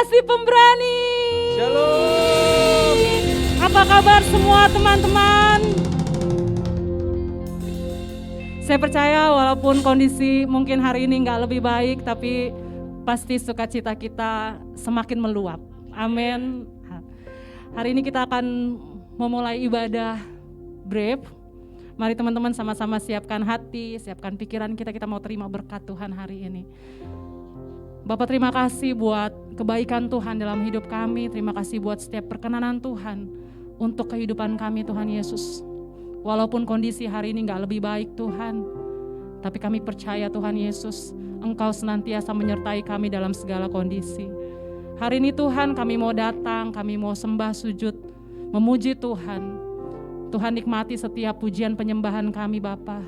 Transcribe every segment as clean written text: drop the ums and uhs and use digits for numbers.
kasih pemberani. Shalom. Apa kabar semua teman-teman? Saya percaya walaupun kondisi mungkin hari ini nggak lebih baik, tapi pasti sukacita kita semakin meluap. Amin. Hari ini kita akan memulai ibadah Brave. Mari teman-teman sama-sama siapkan hati, siapkan pikiran kita mau terima berkat Tuhan hari ini. Bapak terima kasih buat kebaikan Tuhan dalam hidup kami, terima kasih buat setiap perkenanan Tuhan untuk kehidupan kami Tuhan Yesus. Walaupun kondisi hari ini gak lebih baik Tuhan, tapi kami percaya Tuhan Yesus, Engkau senantiasa menyertai kami dalam segala kondisi. Hari ini Tuhan kami mau datang, kami mau sembah sujud, memuji Tuhan. Tuhan nikmati setiap pujian penyembahan kami Bapa,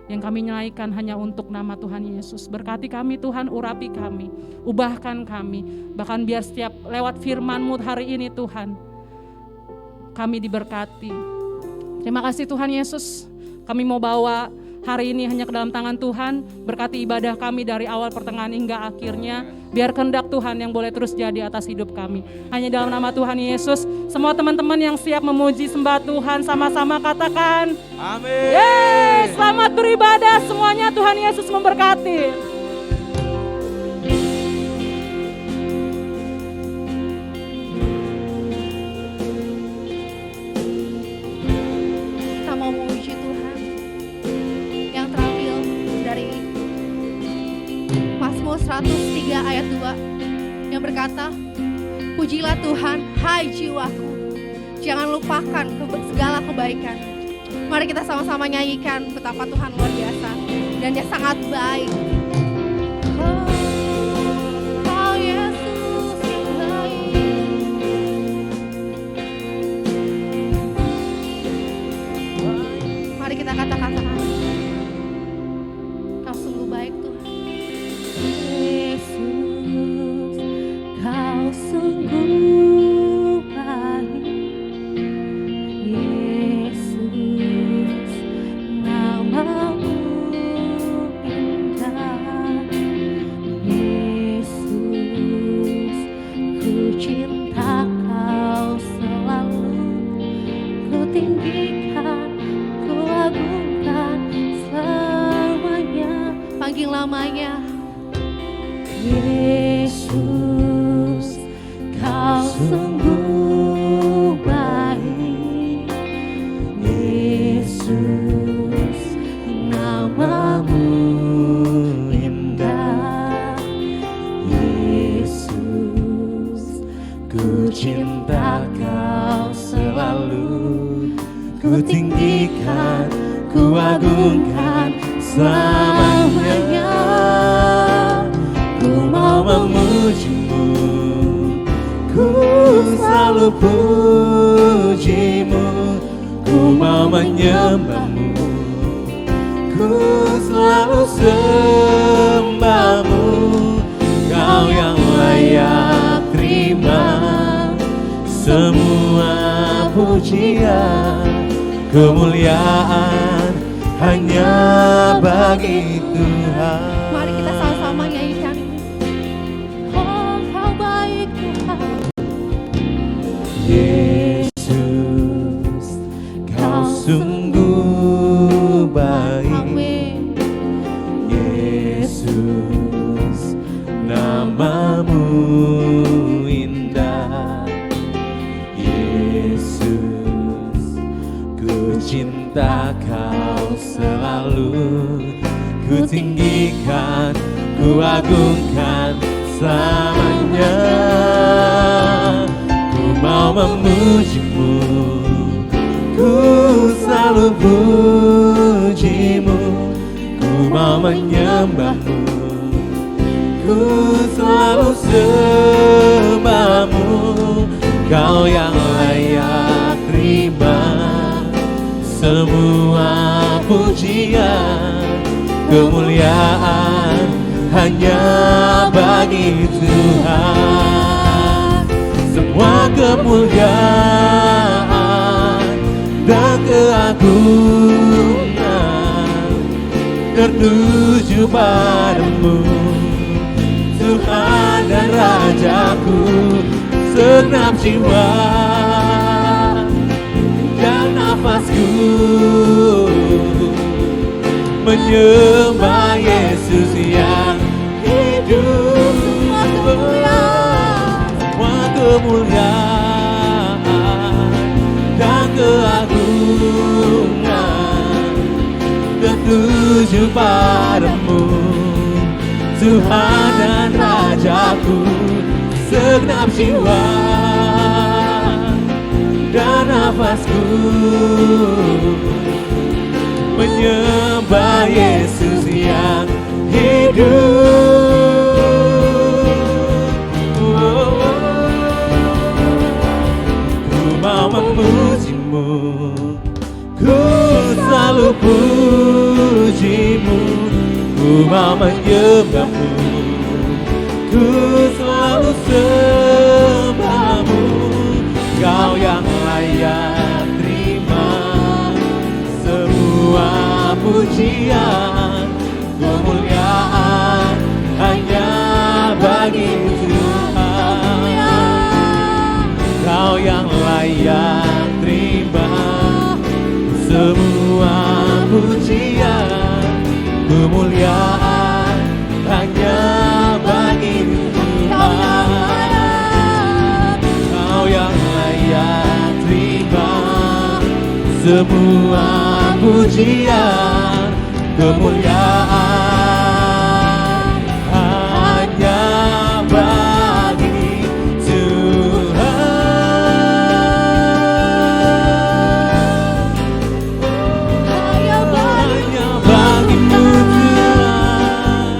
yang kami naikkan hanya untuk nama Tuhan Yesus. Berkati kami Tuhan, urapi kami, ubahkan kami. Bahkan biar setiap lewat firman-Mu hari ini Tuhan, kami diberkati. Terima kasih Tuhan Yesus, kami mau bawa hari ini hanya ke dalam tangan Tuhan. Berkati ibadah kami dari awal pertengahan hingga akhirnya. Biar kehendak Tuhan yang boleh terus jadi atas hidup kami. Hanya dalam nama Tuhan Yesus. Semua teman-teman yang siap memuji sembah Tuhan sama-sama katakan Amin. Yeay, selamat beribadah semuanya, Tuhan Yesus memberkati. Kita mau memuji Tuhan yang terambil dari Mazmur 103 ayat 2 yang berkata, pujilah Tuhan, hai jiwaku, jangan lupakan segala kebaikan. Mari kita sama-sama nyanyikan betapa Tuhan luar biasa dan Dia sangat baik. Oh Yesus yang baik. Mari kita katakan, Kau sungguh baik Tuhan. Yesus, Kau sungguh baik. Yesus, nama-Mu indah. Yesus, ku cinta Kau selalu. Ku tinggikan, ku agungkan selamanya. Panggil namanya. Yesus, Kau sungguh baik. Yesus, nama-Mu indah. Yesus, ku cinta Kau selalu. Ku tinggikan, ku agungkan selamanya. Ku mau memuji-Mu, ku selalu puji-Mu. Ku mau menyembah-Mu, ku selalu sembah-Mu. Kau yang layak terima semua pujian, kemuliaan hanya bagi Tuhan. Mari kita sama-sama nyanyikan. Oh, Kau baik Tuhan. Yesus, Kau sungguh baik. Amin. Yesus, nama-Mu indah. Yesus, ku cinta Kau selalu. Ku tinggikan, ku agungkan selamanya. Ku mau memuji-Mu, ku selalu puji-Mu. Ku mau menyembah-Mu, ku selalu sembah-Mu. Kau yang layak terima semua pujian, kemuliaan hanya bagi Tuhan. Semua kemuliaan dan keagungan tertuju padamu, Tuhan dan Rajaku, segenap jiwa dan nafasku menyembah Yesus yang hidup. Semua kemuliaan dan keagungan tertuju padamu, Tuhan dan Rajaku, segenap jiwa dan nafasku menyembah Yesus yang hidup. Ku mau memujimu, ku selalu pujimu, ku mau menyembahmu, ku selalu sembahmu. Kau yang layak terima semua pujian, kemuliaan hanya bagi Tuhan. Kau yang layak terima semua pujian, kemuliaan hanya bagi Tuhan. Kau yang layak terima semua pujian, kemuliaan hanya bagi Tuhan. Hanya bagimu Tuhan.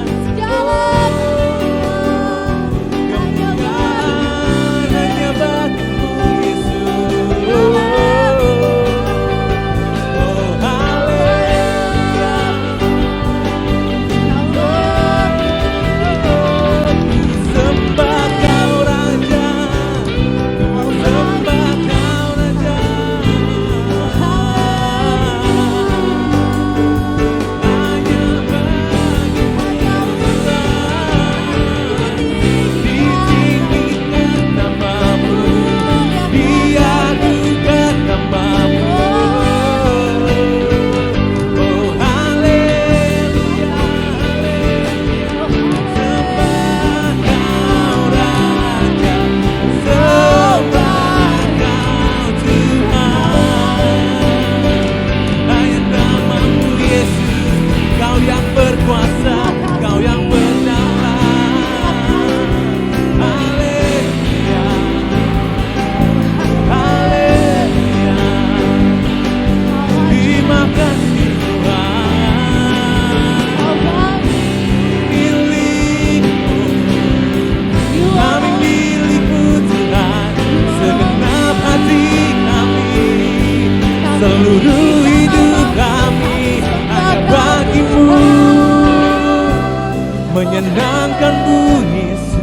Kemuliaan hanya bagimu Yesus. Oh haleluya. Sembah kau Raja, sembah kau Raja. Hanya bagimu Tuhan. Ditinggikan namamu, diagungkan namamu. Oh haleluya, sembah kau Raja, sembah kau Tuhan. Hanya namamu Yesus, kau yang berkuasa, kau yang bernama. Haleluya, haleluya. Terima kasih Tuhan, milikmu, kami milikmu Tuhan, segenap hati kami, seluruh hidup kami hanya bagimu, menyenangkanmu Yesus.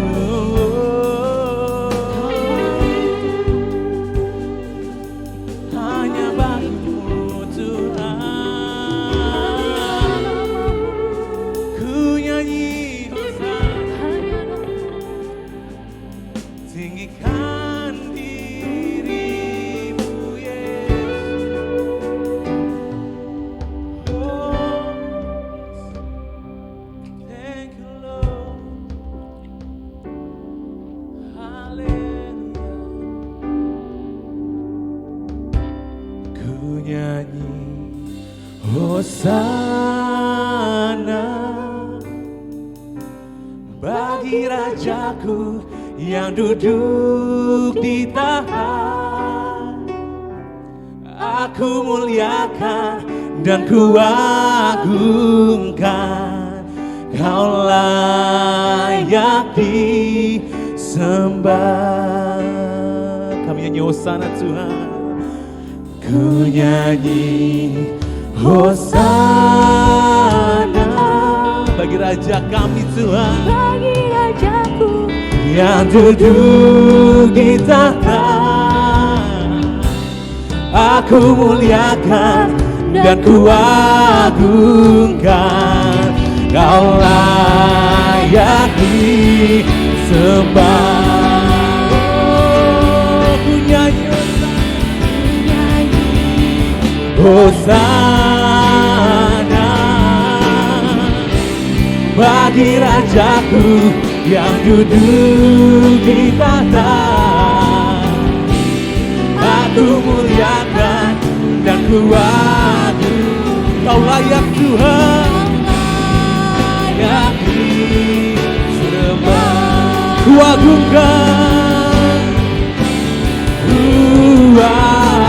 Hanya bagimu Tuhan, ku nyanyi hosana, tinggikan dirimu Yesus. Oh, thank you Lord. Haleluya. Ku nyanyi hosana bagi Rajaku yang duduk di tahta. Aku muliakan dan ku agungkan, kau layak disembah. Kami nyanyi hosana Tuhan. Ku nyanyi hosana bagi Raja kami Tuhan, Bagi Rajaku yang duduk di tahta. Aku muliakan dan ku agungkan, kau layak disembah. sembah. Oh, ku nyanyi Hosana bagi Rajaku yang duduk di tahta. Aku muliakan dan kuadu, Kau layak Tuhan, layak disembah. Ku agungkan, ku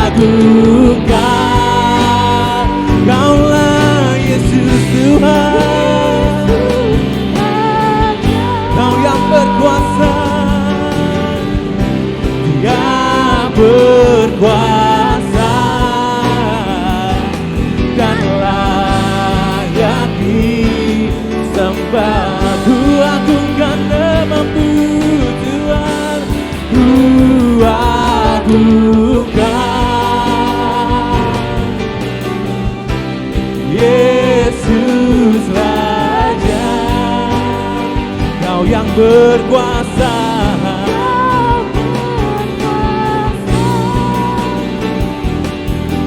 agungkan, Kaulah Yesus Tuhan, Kau yang berkuasa, Dia berkuasa dan layak disembah. Ku agungkan namamu Tuhan, ku agungkan Yesus Raja, Kau yang berkuasa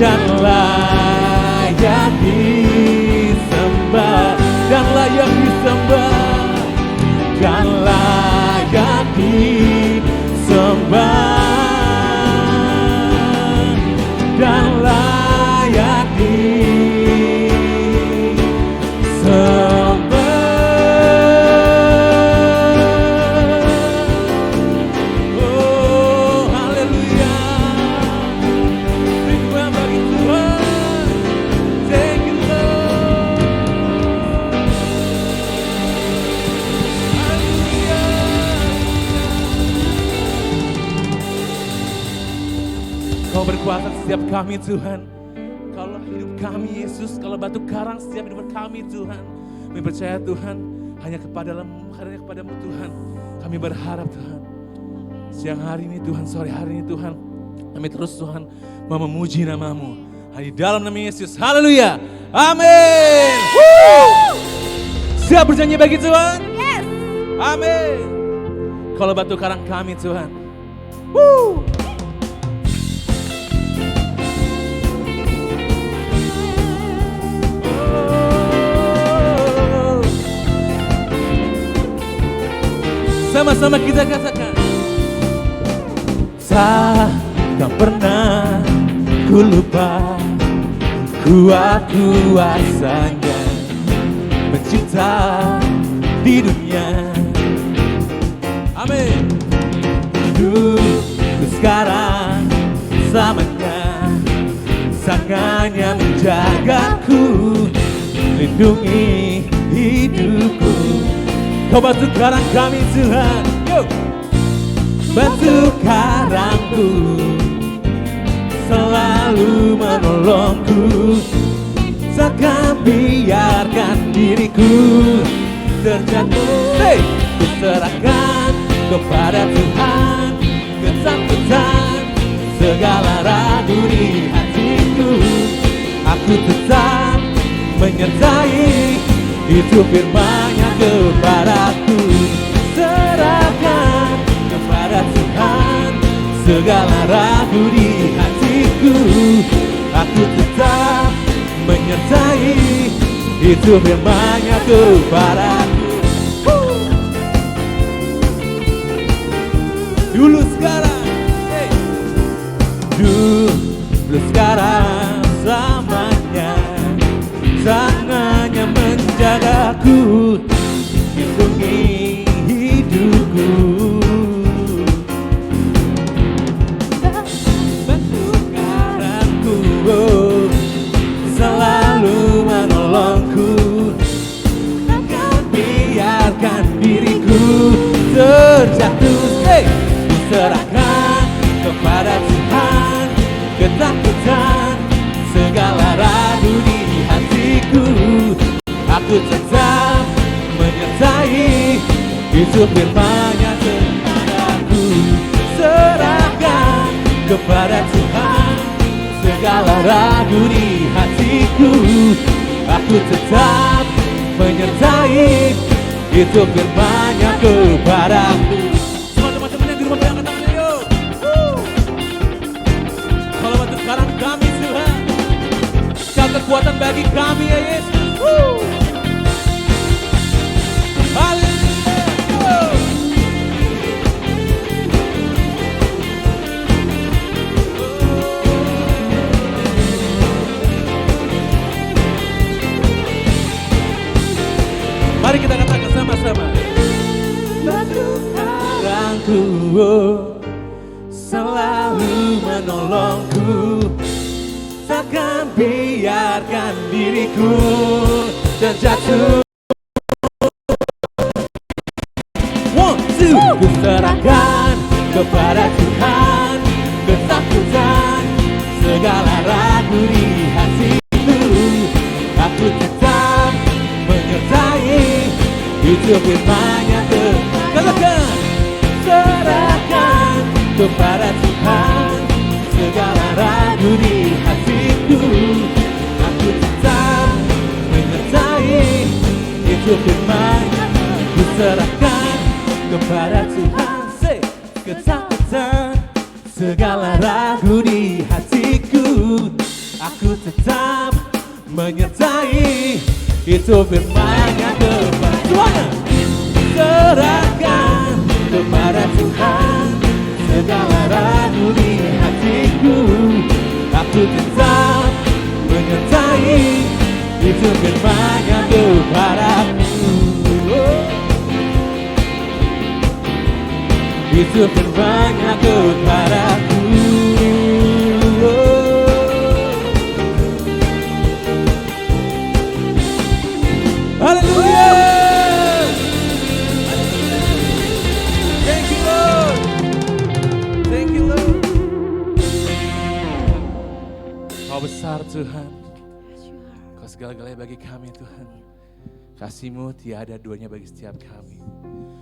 dan layak disembah, dan layak disembah, dan layak disembah, dan layak disembah. Oh, haleluya. Kau berkuasa setiap kami Tuhan. Kalau hidup kami Yesus, kalau batu karang setiap hidup kami Tuhan. Kami percaya Tuhan, hanya kepadamu Tuhan. Kami berharap Tuhan. Siang hari ini Tuhan, sore hari ini Tuhan. Kami terus Tuhan mau memuji namamu. Di dalam nama Yesus, haleluya, amin. Siap berjanji bagi Tuhan? Yes. Amin. Kalau batu karang kami Tuhan. Sama-sama kita katakan. Tak pernah ku lupa kuasanya mencipta di dunia. Amin. Dulu sekarang samanya, sanganya menjagaku, lindungi hidupku. Kau batu karang kami Tuhan, go. Batu karangku, selalu menolongku. Takkan biarkan diriku terjatuh. Ku serahkan kepada Tuhan ketakutan, segala ragu di hatiku. Aku tetap menyertai, itu firman-Nya kepadaku. Serahkan kepada Tuhan segala ragu di hatiku. Aku tetap menyertai, itu firman-Nya kepadaku. Dulu sekarang, dulu sekarang samanya, tangannya menjagaku, lindungi hidupku. Batu karangku, selalu menolongku. Takkan biarkan diriku terjatuh. Serahkan kepada Tuhan ketakutan, segala ragu di hatiku. Aku tetap menyertai, itu firman-Nya kepadaku. Serahkan kepada Tuhan segala ragu di hatiku. Aku tetap menyertai, itu firman-Nya kepadaku. kekuatan bagi kami ya Yesus. Haleluya. Mari kita katakan sama-sama. Batu Karangku selalu menolongku, takkan biarkan diriku terjatuh. One, two, ku serahkan kepada Tuhan ketakutan, segala ragu di hatiku. Aku tetap menyertai, itu firman-Nya katakan. Serahkan kepada Tuhan segala ragu di hatiku. Aku tetap menyertai, itu firman-Nya. Ku serahkan kepada Tuhan ketakutan, segala ragu di hatiku. Aku tetap menyertai, itu firman-Nya kepada Tuhan. Serahkan kepada Tuhan segala ragu di hatiku. Aku tetap menyertai, itu firman-Nya kepadaku. Itu firman-Nya kepadaku. Haleluya. Thank you Lord. Thank you Lord. Kau besar Tuhan. Kau segala-galanya bagi kami Tuhan. Kasih-Mu tiada duanya bagi setiap kami.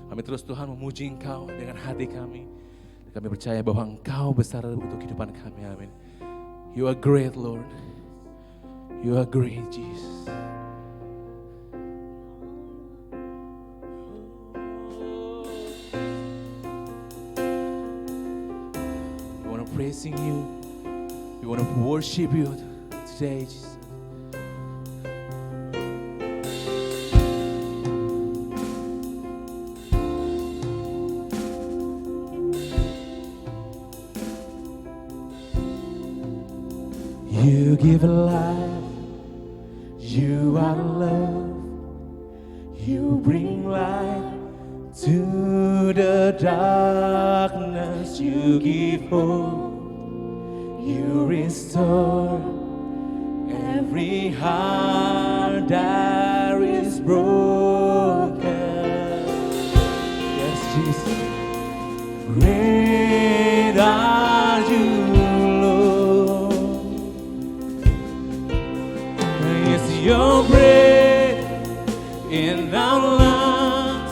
Kami terus Tuhan memuji Engkau dengan hati kami. Kami percaya bahwa Engkau besar untuk kehidupan kami. Amin. You are great Lord. You are great Jesus. We want to praising You. We want to worship You today, Jesus. You give life, You are love, You bring light to the darkness, You give hope, You restore every heart that is broken. Yes, Jesus. Great are You, Your breath in our lungs,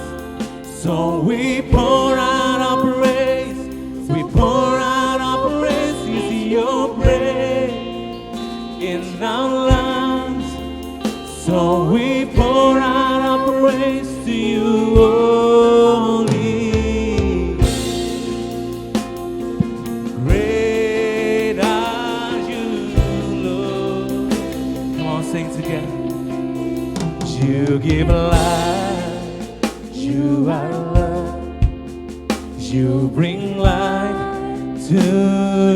so we pour out our praise. We pour out our praise. It's Your breath in our lungs, so we pour out our praise to You only. Great are You, Lord. Come on, sing together. You give life, You are love, You bring light to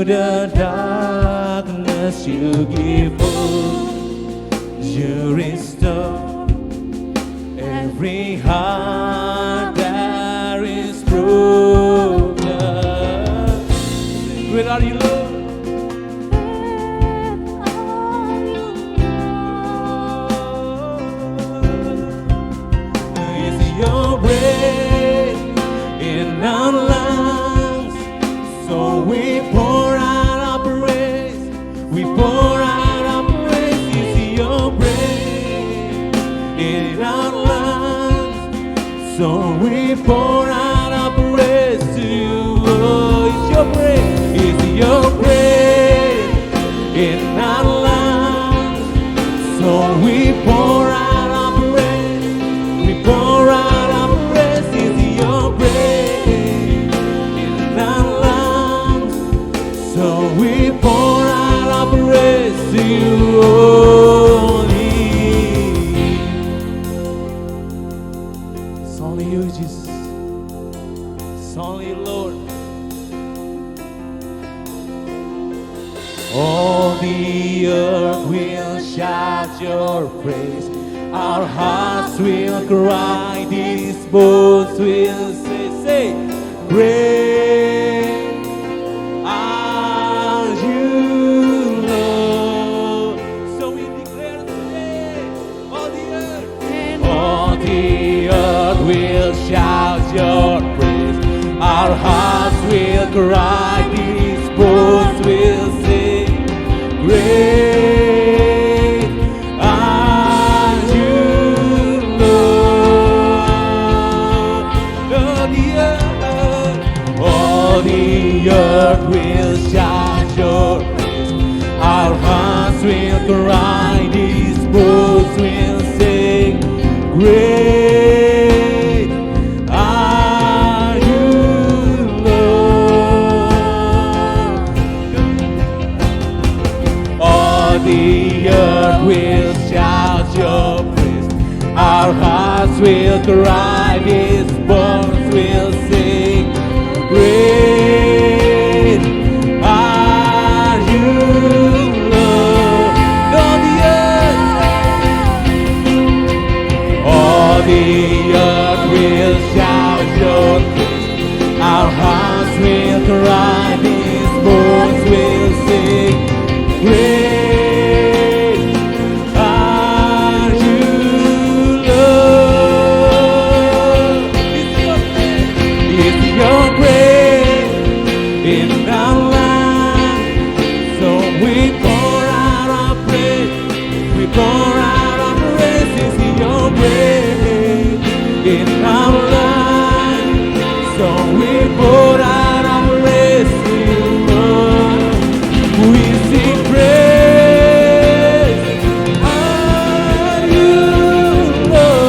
the darkness, You give hope, You restore every heart that is broken. Great are You, Lord. Your breath in our lungs, so we pour out our praise. We pour out our praise. It's Your breath in our lungs, so we pour out our praise to You. Oh, it's Your breath. It's Your breath in our lungs, so we pour out. We pour out our praise to You. your praise. Our hearts will cry, these bones will say, great are you, Lord. So we declare today, all the earth will shout your praise. Our hearts will cry, these bones will sing, great are you, Lord. All the earth will shout your praise. Our hearts will cry, these bones will sing, great are you, Lord. All the earth will shout your praise. Our hearts will cry, these bones will sing, great are you, Lord. All the earth will shout your praise. Our hearts will cry, these bones will sing, great are you, Lord. It's your grace in our life, so we pour out our praise. We pour out our praise. It's your grace in our life, so we pour out our praise to you, Lord. We sing praise are you, Lord.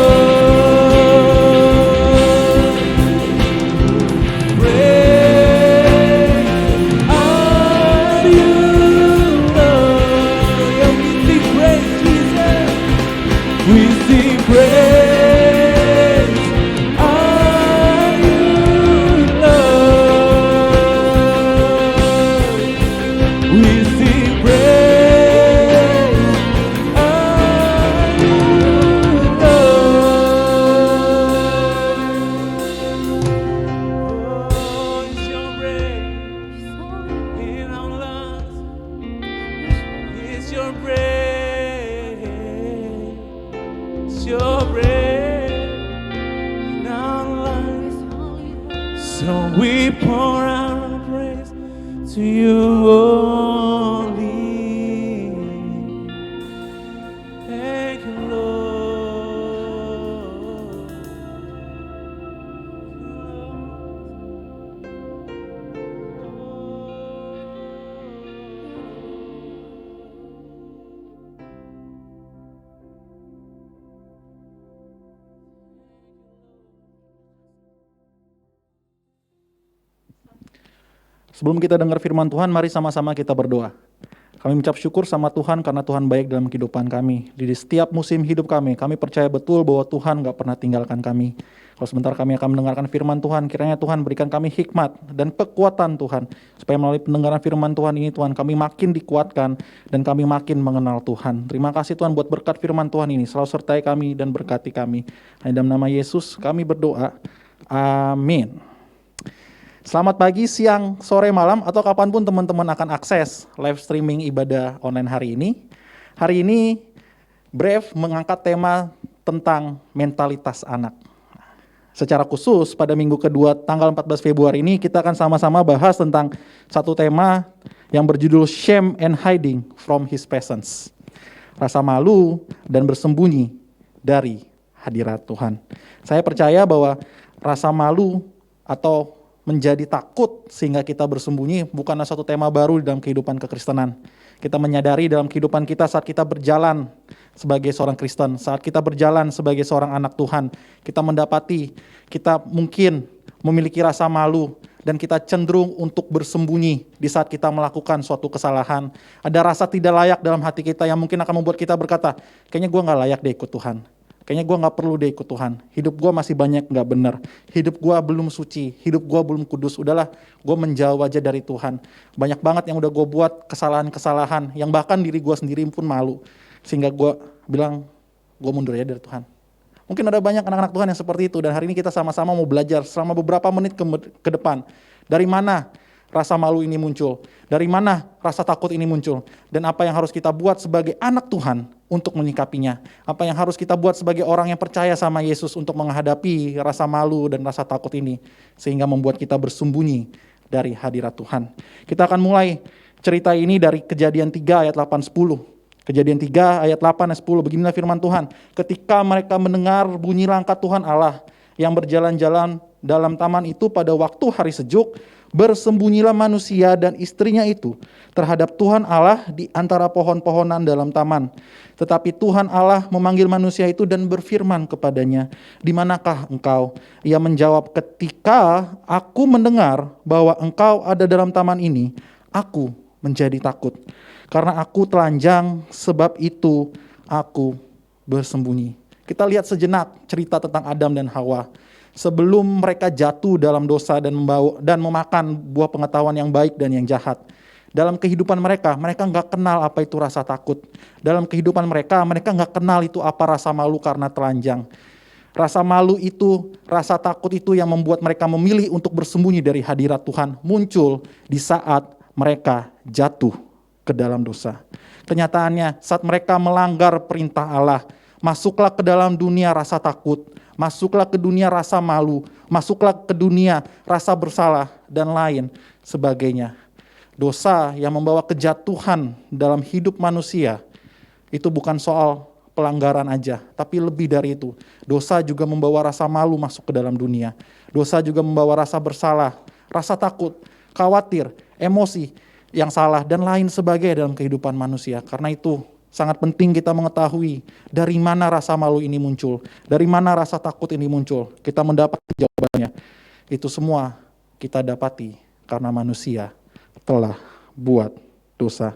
Praise are you, Lord. Yeah, we sing praise, Jesus. We sing praise are you, Lord. We sing praise are you, Lord. Oh, it's your praise in our lives. It's your praise. It's your praise in our lives. So we pour out our praise to you only. Thank you, Lord. Sebelum kita dengar firman Tuhan, mari sama-sama kita berdoa. Kami mengucap syukur sama Tuhan karena Tuhan baik dalam kehidupan kami. Di setiap musim hidup kami percaya betul bahwa Tuhan gak pernah tinggalkan kami. Kalau sebentar kami akan mendengarkan firman Tuhan, kiranya Tuhan berikan kami hikmat dan kekuatan Tuhan. Supaya melalui pendengaran firman Tuhan ini Tuhan, kami makin dikuatkan dan kami makin mengenal Tuhan. Terima kasih Tuhan buat berkat firman Tuhan ini. Selalu sertai kami dan berkati kami. Hanya dalam nama Yesus kami berdoa. Amin. Selamat pagi, siang, sore, malam, atau kapanpun teman-teman akan akses live streaming ibadah online hari ini. Hari ini, Brave mengangkat tema tentang mentalitas anak. Secara khusus, pada minggu kedua tanggal 14 Februari ini, kita akan sama-sama bahas tentang satu tema yang berjudul Shame and Hiding from His Presence. Rasa malu dan bersembunyi dari hadirat Tuhan. Saya percaya bahwa rasa malu atau menjadi takut sehingga kita bersembunyi bukanlah suatu tema baru dalam kehidupan kekristenan. Kita menyadari dalam kehidupan kita saat kita berjalan sebagai seorang Kristen, saat kita berjalan sebagai seorang anak Tuhan, kita mendapati kita mungkin memiliki rasa malu dan kita cenderung untuk bersembunyi di saat kita melakukan suatu kesalahan. Ada rasa tidak layak dalam hati kita yang mungkin akan membuat kita berkata, kayaknya gue gak layak deh ikut Tuhan. Kayaknya gue gak perlu deh ikut Tuhan. Hidup gue masih banyak gak benar. Hidup gue belum suci. Hidup gue belum kudus. Udahlah, gue menjauh aja dari Tuhan. Banyak banget yang udah gue buat kesalahan-kesalahan yang bahkan diri gue sendiri pun malu. Sehingga gue bilang, gue mundur ya dari Tuhan. Mungkin ada banyak anak-anak Tuhan yang seperti itu, dan hari ini kita sama-sama mau belajar selama beberapa menit ke depan. Dari mana rasa malu ini muncul? Dari mana rasa takut ini muncul? Dan apa yang harus kita buat sebagai anak Tuhan untuk menyikapinya? Apa yang harus kita buat sebagai orang yang percaya sama Yesus untuk menghadapi rasa malu dan rasa takut ini, sehingga membuat kita bersembunyi dari hadirat Tuhan. Kita akan mulai cerita ini dari Kejadian 3 ayat 8-10. Kejadian 3 ayat 8 dan 10, beginilah firman Tuhan. Ketika mereka mendengar bunyi langkah Tuhan Allah yang berjalan-jalan dalam taman itu pada waktu hari sejuk, bersembunyilah manusia dan istrinya itu terhadap Tuhan Allah di antara pohon-pohonan dalam taman. Tetapi Tuhan Allah memanggil manusia itu dan berfirman kepadanya, "Di manakah engkau?" Ia menjawab, "Ketika aku mendengar bahwa engkau ada dalam taman ini, aku menjadi takut. Karena aku telanjang, sebab itu aku bersembunyi." Kita lihat sejenak cerita tentang Adam dan Hawa. Sebelum mereka jatuh dalam dosa dan memakan buah pengetahuan yang baik dan yang jahat. Dalam kehidupan mereka nggak kenal apa itu rasa takut. Dalam kehidupan mereka nggak kenal itu apa rasa malu karena telanjang. Rasa malu itu, rasa takut itu yang membuat mereka memilih untuk bersembunyi dari hadirat Tuhan muncul di saat mereka jatuh ke dalam dosa. Kenyataannya saat mereka melanggar perintah Allah, masuklah ke dalam dunia rasa takut, masuklah ke dunia rasa malu, masuklah ke dunia rasa bersalah, dan lain sebagainya. Dosa yang membawa kejatuhan dalam hidup manusia, itu bukan soal pelanggaran aja, tapi lebih dari itu. Dosa juga membawa rasa malu masuk ke dalam dunia. Dosa juga membawa rasa bersalah, rasa takut, khawatir, emosi yang salah, dan lain sebagainya dalam kehidupan manusia. Karena itu, sangat penting kita mengetahui dari mana rasa malu ini muncul, dari mana rasa takut ini muncul. Kita mendapati jawabannya. Itu semua kita dapati karena manusia telah buat dosa.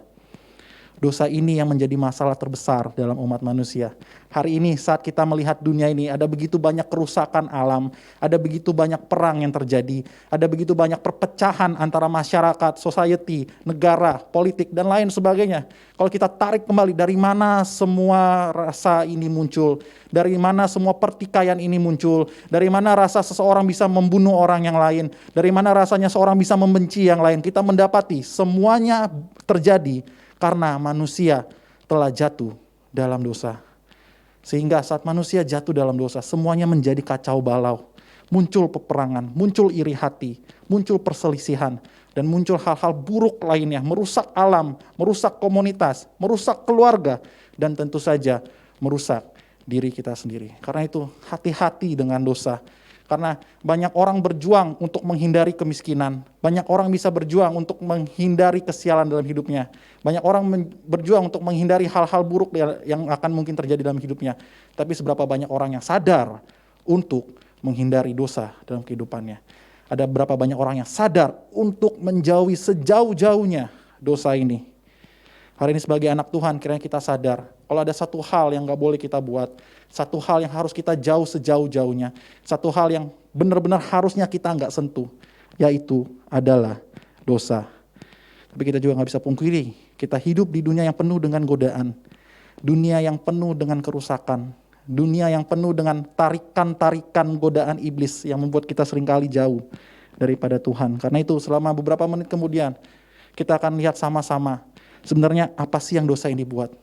Dosa ini yang menjadi masalah terbesar dalam umat manusia. Hari ini saat kita melihat dunia ini, ada begitu banyak kerusakan alam, ada begitu banyak perang yang terjadi, ada begitu banyak perpecahan antara masyarakat, society, negara, politik, dan lain sebagainya. Kalau kita tarik kembali, dari mana semua rasa ini muncul? Dari mana semua pertikaian ini muncul? Dari mana rasa seseorang bisa membunuh orang yang lain? Dari mana rasanya seorang bisa membenci yang lain? Kita mendapati semuanya terjadi karena manusia telah jatuh dalam dosa. Sehingga saat manusia jatuh dalam dosa, semuanya menjadi kacau balau. Muncul peperangan, muncul iri hati, muncul perselisihan, dan muncul hal-hal buruk lainnya, merusak alam, merusak komunitas, merusak keluarga, dan tentu saja merusak diri kita sendiri. Karena itu, hati-hati dengan dosa. Karena banyak orang berjuang untuk menghindari kemiskinan. Banyak orang bisa berjuang untuk menghindari kesialan dalam hidupnya. Banyak orang berjuang untuk menghindari hal-hal buruk yang akan mungkin terjadi dalam hidupnya. Tapi seberapa banyak orang yang sadar untuk menghindari dosa dalam kehidupannya. Ada berapa banyak orang yang sadar untuk menjauhi sejauh-jauhnya dosa ini. Hari ini sebagai anak Tuhan, kiranya kita sadar, kalau ada satu hal yang gak boleh kita buat, satu hal yang harus kita jauh sejauh-jauhnya, satu hal yang benar-benar harusnya kita gak sentuh, yaitu adalah dosa. Tapi kita juga gak bisa pungkiri, kita hidup di dunia yang penuh dengan godaan, dunia yang penuh dengan kerusakan, dunia yang penuh dengan tarikan-tarikan godaan iblis yang membuat kita seringkali jauh daripada Tuhan. Karena itu selama beberapa menit kemudian, kita akan lihat sama-sama, sebenarnya apa sih yang dosa ini buat?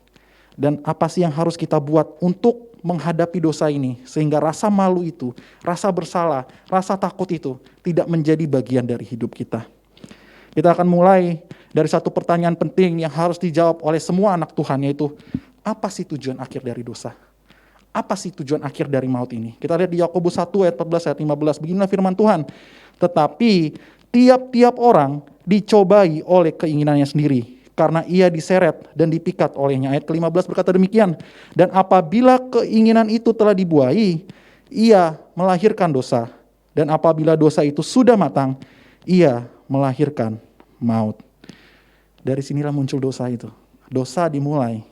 Dan apa sih yang harus kita buat untuk menghadapi dosa ini? Sehingga rasa malu itu, rasa bersalah, rasa takut itu tidak menjadi bagian dari hidup kita. Kita akan mulai dari satu pertanyaan penting yang harus dijawab oleh semua anak Tuhan, yaitu apa sih tujuan akhir dari dosa? Apa sih tujuan akhir dari maut ini? Kita lihat di Yakobus 1 ayat 14 ayat 15, beginilah firman Tuhan. Tetapi tiap-tiap orang dicobai oleh keinginannya sendiri, karena ia diseret dan dipikat olehnya. Ayat ke-15 berkata demikian. Dan apabila keinginan itu telah dibuai, ia melahirkan dosa. Dan apabila dosa itu sudah matang, ia melahirkan maut. Dari sinilah muncul dosa itu. Dosa dimulai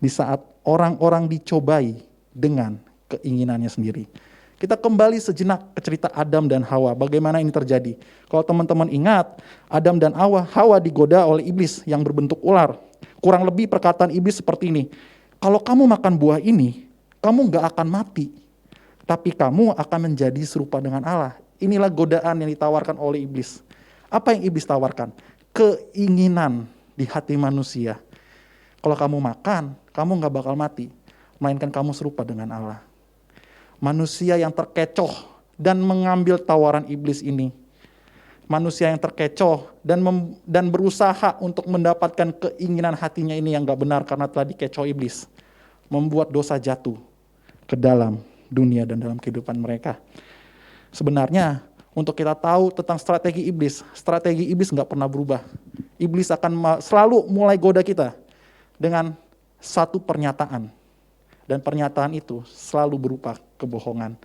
di saat orang-orang dicobai dengan keinginannya sendiri. Kita kembali sejenak ke cerita Adam dan Hawa. Bagaimana ini terjadi? Kalau teman-teman ingat, Adam dan Hawa digoda oleh iblis yang berbentuk ular. Kurang lebih perkataan iblis seperti ini. Kalau kamu makan buah ini, kamu gak akan mati, tapi kamu akan menjadi serupa dengan Allah. Inilah godaan yang ditawarkan oleh iblis. Apa yang iblis tawarkan? Keinginan di hati manusia. Kalau kamu makan, kamu gak bakal mati, melainkan kamu serupa dengan Allah. Manusia yang terkecoh dan mengambil tawaran iblis ini. Manusia yang terkecoh dan berusaha untuk mendapatkan keinginan hatinya ini yang gak benar karena telah dikecoh iblis. Membuat dosa jatuh ke dalam dunia dan dalam kehidupan mereka. Sebenarnya untuk kita tahu tentang strategi iblis gak pernah berubah. Iblis akan selalu mulai goda kita dengan satu pernyataan. Dan pernyataan itu selalu berupa kebohongan.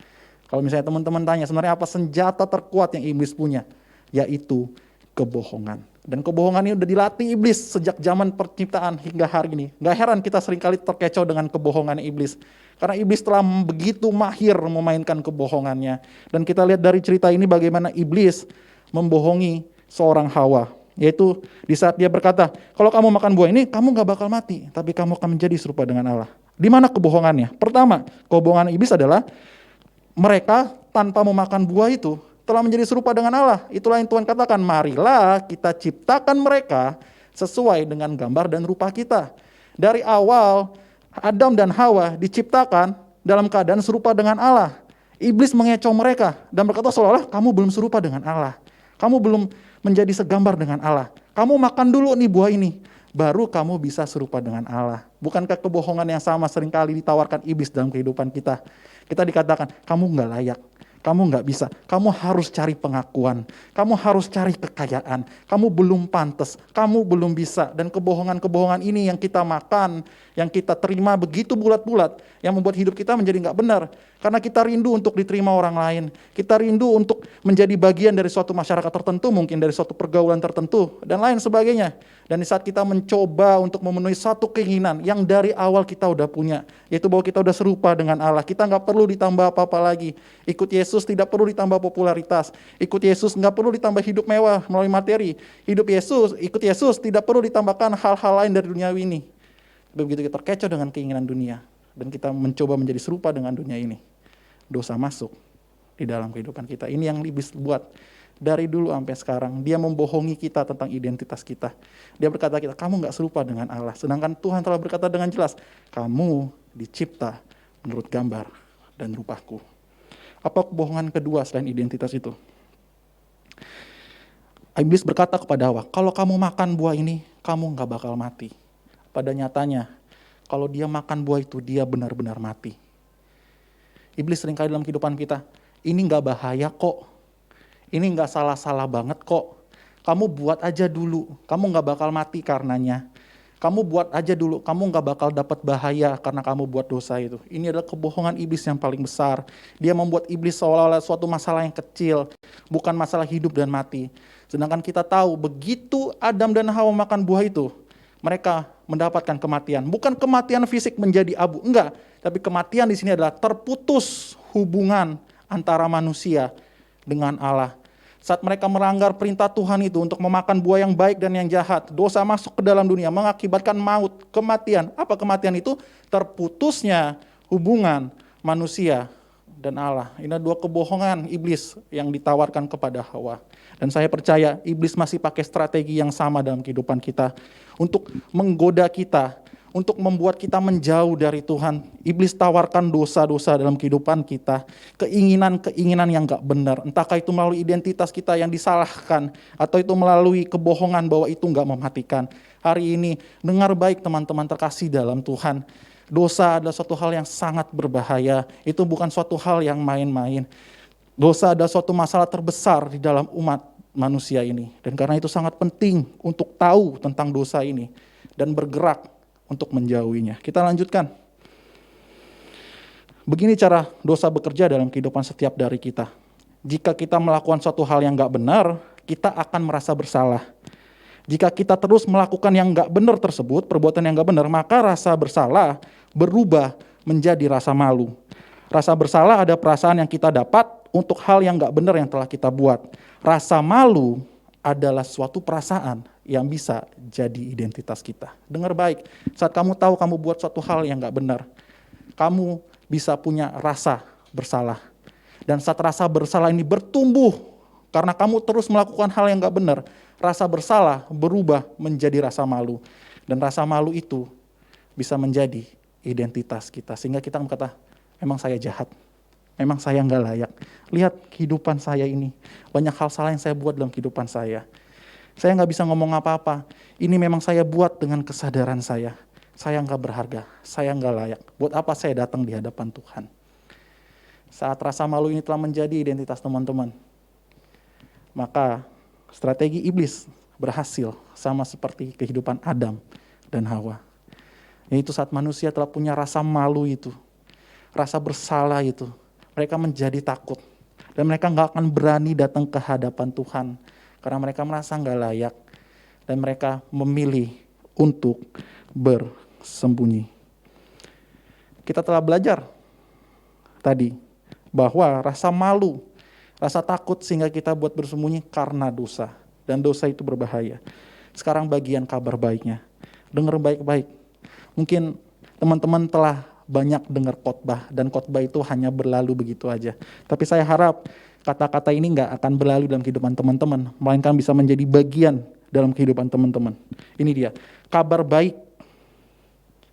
Kalau misalnya teman-teman tanya, sebenarnya apa senjata terkuat yang iblis punya? Yaitu kebohongan. Dan kebohongan ini udah dilatih iblis sejak zaman penciptaan hingga hari ini. Gak heran kita seringkali terkecoh dengan kebohongan iblis. Karena iblis telah begitu mahir memainkan kebohongannya. Dan kita lihat dari cerita ini bagaimana iblis membohongi seorang Hawa. Yaitu di saat dia berkata, kalau kamu makan buah ini, kamu gak bakal mati. Tapi kamu akan menjadi serupa dengan Allah. Di mana kebohongannya? Pertama, kebohongan iblis adalah mereka tanpa memakan buah itu telah menjadi serupa dengan Allah. Itulah yang Tuhan katakan, marilah kita ciptakan mereka sesuai dengan gambar dan rupa kita. Dari awal, Adam dan Hawa diciptakan dalam keadaan serupa dengan Allah. Iblis mengecoh mereka dan berkata seolah-olah kamu belum serupa dengan Allah. Kamu belum menjadi segambar dengan Allah. Kamu makan dulu nih buah ini, baru kamu bisa serupa dengan Allah. Bukankah kebohongan yang sama seringkali ditawarkan iblis dalam kehidupan kita? Kita dikatakan, kamu gak layak, kamu gak bisa, kamu harus cari pengakuan, kamu harus cari kekayaan, kamu belum pantas, kamu belum bisa. Dan kebohongan-kebohongan ini yang kita makan, yang kita terima begitu bulat-bulat, yang membuat hidup kita menjadi gak benar. Karena kita rindu untuk diterima orang lain, kita rindu untuk menjadi bagian dari suatu masyarakat tertentu, mungkin dari suatu pergaulan tertentu, dan lain sebagainya. Dan di saat kita mencoba untuk memenuhi satu keinginan yang dari awal kita udah punya, yaitu bahwa kita udah serupa dengan Allah, kita gak perlu ditambah apa-apa lagi. Ikut Yesus tidak perlu ditambah popularitas, ikut Yesus gak perlu ditambah hidup mewah melalui materi, ikut Yesus tidak perlu ditambahkan hal-hal lain dari duniawi ini. Begitu kita terkecoh dengan keinginan dunia, dan kita mencoba menjadi serupa dengan dunia ini, dosa masuk di dalam kehidupan kita. Ini yang iblis buat dari dulu sampai sekarang. Dia membohongi kita tentang identitas kita. Dia berkata kita, kamu gak serupa dengan Allah. Sedangkan Tuhan telah berkata dengan jelas, kamu dicipta menurut gambar dan rupaku. Apa kebohongan kedua selain identitas itu? Iblis berkata kepada Hawa, kalau kamu makan buah ini, kamu gak bakal mati. Pada nyatanya, kalau dia makan buah itu, dia benar-benar mati. Iblis seringkali dalam kehidupan kita, ini gak bahaya kok. Ini gak salah-salah banget kok. Kamu buat aja dulu, kamu gak bakal mati karenanya. Kamu buat aja dulu, kamu gak bakal dapat bahaya karena kamu buat dosa itu. Ini adalah kebohongan iblis yang paling besar. Dia membuat iblis seolah-olah suatu masalah yang kecil, bukan masalah hidup dan mati. Sedangkan kita tahu, begitu Adam dan Hawa makan buah itu, mereka mendapatkan kematian. Bukan kematian fisik menjadi abu, enggak. Tapi kematian di sini adalah terputus hubungan antara manusia dengan Allah. Saat mereka melanggar perintah Tuhan itu untuk memakan buah yang baik dan yang jahat, dosa masuk ke dalam dunia, mengakibatkan maut, kematian. Apa kematian itu? Terputusnya hubungan manusia dan Allah. Ini dua kebohongan iblis yang ditawarkan kepada Hawa. Dan saya percaya iblis masih pakai strategi yang sama dalam kehidupan kita untuk menggoda kita, untuk membuat kita menjauh dari Tuhan. Iblis tawarkan dosa-dosa dalam kehidupan kita, keinginan-keinginan yang gak benar. Entahkah itu melalui identitas kita yang disalahkan, atau itu melalui kebohongan bahwa itu gak mematikan. Hari ini, dengar baik teman-teman terkasih dalam Tuhan. Dosa adalah suatu hal yang sangat berbahaya. Itu bukan suatu hal yang main-main. Dosa adalah suatu masalah terbesar di dalam umat manusia ini. Dan karena itu sangat penting untuk tahu tentang dosa ini dan bergerak untuk menjauhinya. Kita lanjutkan. Begini cara dosa bekerja dalam kehidupan setiap dari kita. Jika kita melakukan suatu hal yang gak benar, kita akan merasa bersalah. Jika kita terus melakukan yang gak benar tersebut, perbuatan yang gak benar, maka rasa bersalah berubah menjadi rasa malu. Rasa bersalah ada perasaan yang kita dapat untuk hal yang gak benar yang telah kita buat. Rasa malu adalah suatu perasaan yang bisa jadi identitas kita. Dengar baik, saat kamu tahu kamu buat suatu hal yang gak benar, kamu bisa punya rasa bersalah. Dan saat rasa bersalah ini bertumbuh, karena kamu terus melakukan hal yang gak benar, rasa bersalah berubah menjadi rasa malu. Dan rasa malu itu bisa menjadi identitas kita. Sehingga kita berkata, memang saya jahat. Memang saya nggak layak. Lihat kehidupan saya ini. Banyak hal salah yang saya buat dalam kehidupan saya. Saya nggak bisa ngomong apa-apa. Ini memang saya buat dengan kesadaran saya. Saya nggak berharga. Saya nggak layak. Buat apa saya datang di hadapan Tuhan? Saat rasa malu ini telah menjadi identitas teman-teman, maka strategi iblis berhasil sama seperti kehidupan Adam dan Hawa. Yaitu saat manusia telah punya rasa malu itu, rasa bersalah itu, mereka menjadi takut. Dan mereka nggak akan berani datang ke hadapan Tuhan. Karena mereka merasa nggak layak. Dan mereka memilih untuk bersembunyi. Kita telah belajar tadi bahwa rasa malu, rasa takut sehingga kita buat bersembunyi karena dosa. Dan dosa itu berbahaya. Sekarang bagian kabar baiknya. Dengar baik-baik. Mungkin teman-teman telah banyak dengar khotbah, dan khotbah itu hanya berlalu begitu aja. Tapi saya harap kata-kata ini nggak akan berlalu dalam kehidupan teman-teman, melainkan bisa menjadi bagian dalam kehidupan teman-teman. Ini dia, kabar baik.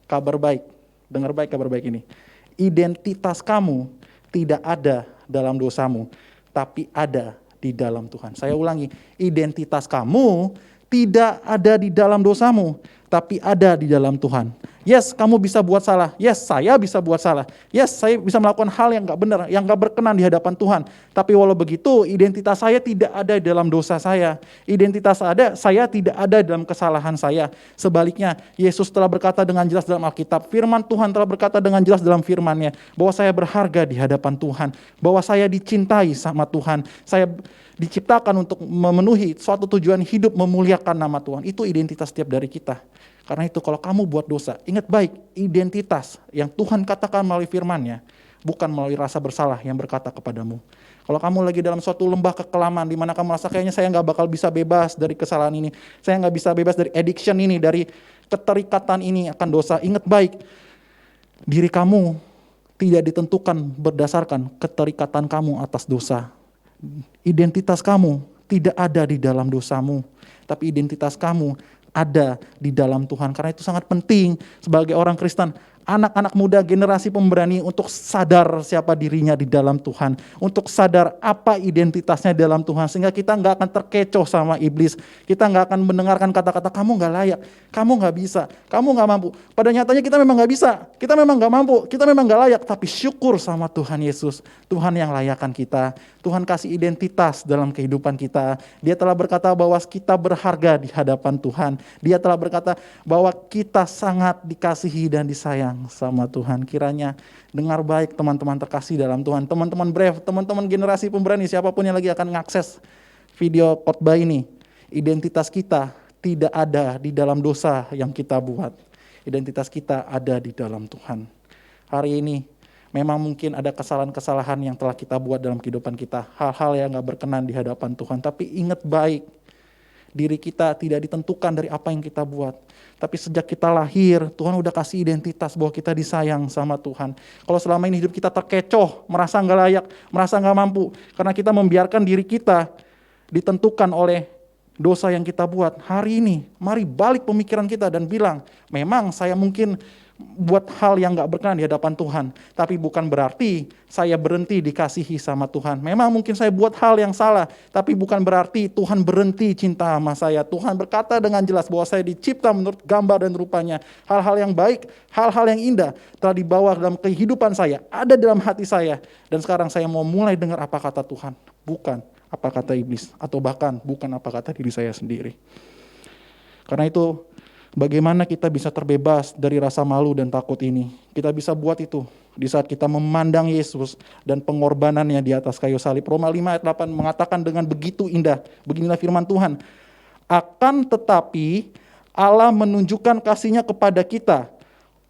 Kabar baik, dengar baik kabar baik ini. Identitas kamu tidak ada dalam dosamu, tapi ada di dalam Tuhan. Saya ulangi, identitas kamu tidak ada di dalam dosamu, tapi ada di dalam Tuhan. Yes, kamu bisa buat salah. Yes, saya bisa buat salah. Yes, saya bisa melakukan hal yang gak benar, yang gak berkenan di hadapan Tuhan. Tapi walau begitu, identitas saya tidak ada di dalam dosa saya. Identitas saya tidak ada dalam kesalahan saya. Sebaliknya, Yesus telah berkata dengan jelas dalam Alkitab. Firman Tuhan telah berkata dengan jelas dalam firman-Nya, bahwa saya berharga di hadapan Tuhan. Bahwa saya dicintai sama Tuhan. Saya diciptakan untuk memenuhi suatu tujuan hidup memuliakan nama Tuhan. Itu identitas setiap dari kita. Karena itu kalau kamu buat dosa, ingat baik, identitas yang Tuhan katakan melalui firman-Nya, bukan melalui rasa bersalah yang berkata kepadamu. Kalau kamu lagi dalam suatu lembah kekelaman, di mana kamu merasa kayaknya saya nggak bakal bisa bebas dari kesalahan ini, saya nggak bisa bebas dari addiction ini, dari keterikatan ini akan dosa, ingat baik, diri kamu tidak ditentukan berdasarkan keterikatan kamu atas dosa. Identitas kamu tidak ada di dalam dosamu, tapi identitas kamu ada di dalam Tuhan. Karena itu sangat penting sebagai orang Kristen, anak-anak muda generasi pemberani untuk sadar siapa dirinya di dalam Tuhan, untuk sadar apa identitasnya di dalam Tuhan, sehingga kita nggak akan terkecoh sama iblis, kita nggak akan mendengarkan kata-kata kamu nggak layak, kamu nggak bisa, kamu nggak mampu. Pada nyatanya kita memang nggak bisa, kita memang nggak mampu, kita memang nggak layak, tapi syukur sama Tuhan Yesus, Tuhan yang layakkan kita. Tuhan kasih identitas dalam kehidupan kita. Dia telah berkata bahwa kita berharga di hadapan Tuhan. Dia telah berkata bahwa kita sangat dikasihi dan disayang sama Tuhan. Kiranya dengar baik teman-teman terkasih dalam Tuhan. Teman-teman Brave, teman-teman generasi pemberani, siapapun yang lagi akan mengakses video khotbah ini. Identitas kita tidak ada di dalam dosa yang kita buat. Identitas kita ada di dalam Tuhan. Hari ini memang mungkin ada kesalahan-kesalahan yang telah kita buat dalam kehidupan kita. Hal-hal yang gak berkenan di hadapan Tuhan. Tapi ingat baik, diri kita tidak ditentukan dari apa yang kita buat. Tapi sejak kita lahir, Tuhan udah kasih identitas bahwa kita disayang sama Tuhan. Kalau selama ini hidup kita terkecoh, merasa gak layak, merasa gak mampu, karena kita membiarkan diri kita ditentukan oleh dosa yang kita buat. Hari ini, mari balik pemikiran kita dan bilang, memang saya mungkin buat hal yang gak berkenan di hadapan Tuhan, tapi bukan berarti saya berhenti dikasihi sama Tuhan. Memang mungkin saya buat hal yang salah, tapi bukan berarti Tuhan berhenti cinta sama saya. Tuhan berkata dengan jelas bahwa saya dicipta menurut gambar dan rupanya. Hal-hal yang baik, hal-hal yang indah telah dibawa dalam kehidupan saya, ada dalam hati saya. Dan sekarang saya mau mulai dengar apa kata Tuhan, bukan apa kata iblis, atau bahkan bukan apa kata diri saya sendiri. Karena itu, bagaimana kita bisa terbebas dari rasa malu dan takut ini? Kita bisa buat itu di saat kita memandang Yesus dan pengorbanannya di atas kayu salib. Roma 5 ayat 8 mengatakan dengan begitu indah, beginilah firman Tuhan. Akan tetapi Allah menunjukkan kasih-Nya kepada kita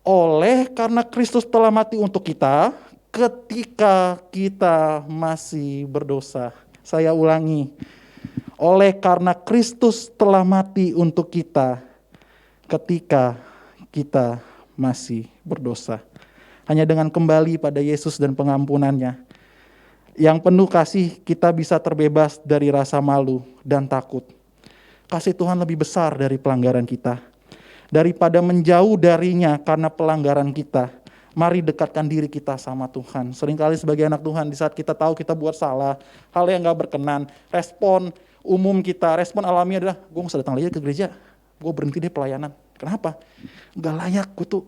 oleh karena Kristus telah mati untuk kita ketika kita masih berdosa. Saya ulangi. Oleh karena Kristus telah mati untuk kita ketika kita masih berdosa. Hanya dengan kembali pada Yesus dan pengampunannya, yang penuh kasih, kita bisa terbebas dari rasa malu dan takut. Kasih Tuhan lebih besar dari pelanggaran kita. Daripada menjauh darinya karena pelanggaran kita, mari dekatkan diri kita sama Tuhan. Seringkali sebagai anak Tuhan, di saat kita tahu kita buat salah, hal yang gak berkenan, respon umum kita, respon alami adalah, gue gak usah datang lagi ke gereja, gue berhenti deh pelayanan. Kenapa? Gak layak gue tuh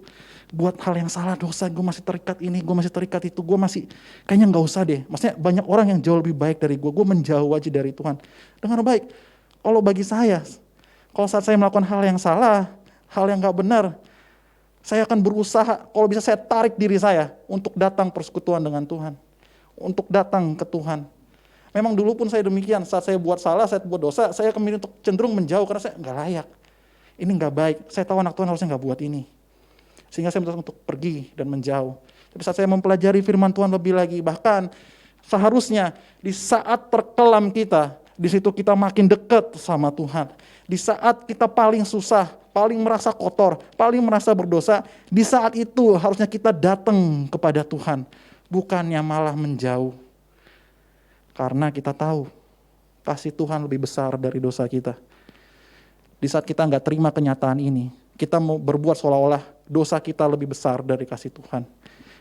buat hal yang salah, dosa, gue masih terikat ini, gue masih terikat itu, gue masih, kayaknya gak usah deh. Maksudnya banyak orang yang jauh lebih baik dari gue menjauh aja dari Tuhan. Dengar baik, kalau bagi saya, kalau saat saya melakukan hal yang salah, hal yang gak benar, saya akan berusaha, kalau bisa saya tarik diri saya untuk datang persekutuan dengan Tuhan. Untuk datang ke Tuhan. Memang dulu pun saya demikian, saat saya buat salah, saya buat dosa, saya memilih untuk cenderung menjauh karena saya gak layak. Ini gak baik, saya tahu anak Tuhan harusnya gak buat ini. Sehingga saya memutuskan untuk pergi dan menjauh. Tapi saat saya mempelajari firman Tuhan lebih lagi, bahkan seharusnya di saat terkelam kita, di situ kita makin dekat sama Tuhan. Di saat kita paling susah, paling merasa kotor, paling merasa berdosa, di saat itu harusnya kita datang kepada Tuhan, bukannya malah menjauh. Karena kita tahu kasih Tuhan lebih besar dari dosa kita. Di saat kita nggak terima kenyataan ini, kita mau berbuat seolah-olah dosa kita lebih besar dari kasih Tuhan.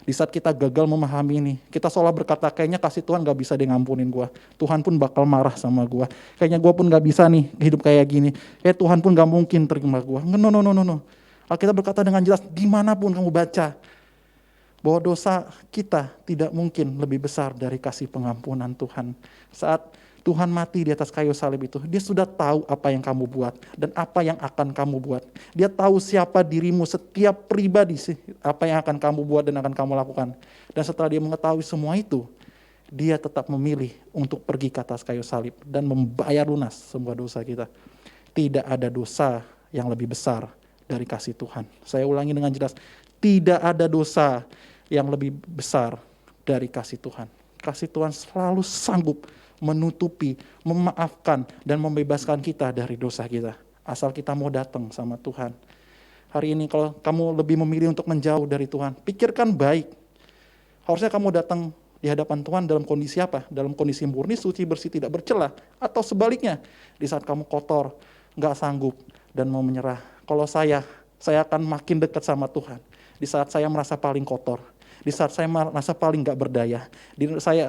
Di saat kita gagal memahami ini, kita seolah berkata, kayaknya kasih Tuhan gak bisa dia ngampunin gue. Tuhan pun bakal marah sama gue. Kayaknya gue pun gak bisa nih hidup kayak gini. Tuhan pun gak mungkin terima gue. No. Alkitab berkata dengan jelas, dimanapun kamu baca, bahwa dosa kita tidak mungkin lebih besar dari kasih pengampunan Tuhan. Saat Tuhan mati di atas kayu salib itu, dia sudah tahu apa yang kamu buat dan apa yang akan kamu buat. Dia tahu siapa dirimu, setiap pribadi sih, apa yang akan kamu buat dan akan kamu lakukan. Dan setelah dia mengetahui semua itu, dia tetap memilih untuk pergi ke atas kayu salib dan membayar lunas semua dosa kita. Tidak ada dosa yang lebih besar dari kasih Tuhan. Saya ulangi dengan jelas, tidak ada dosa yang lebih besar dari kasih Tuhan. Kasih Tuhan selalu sanggup menutupi, memaafkan, dan membebaskan kita dari dosa kita. Asal kita mau datang sama Tuhan. Hari ini kalau kamu lebih memilih untuk menjauh dari Tuhan, pikirkan baik. Harusnya kamu datang di hadapan Tuhan dalam kondisi apa? Dalam kondisi murni, suci, bersih, tidak bercela. Atau sebaliknya, di saat kamu kotor, gak sanggup, dan mau menyerah. Kalau saya akan makin dekat sama Tuhan. Di saat saya merasa paling kotor. Di saat saya merasa paling gak berdaya,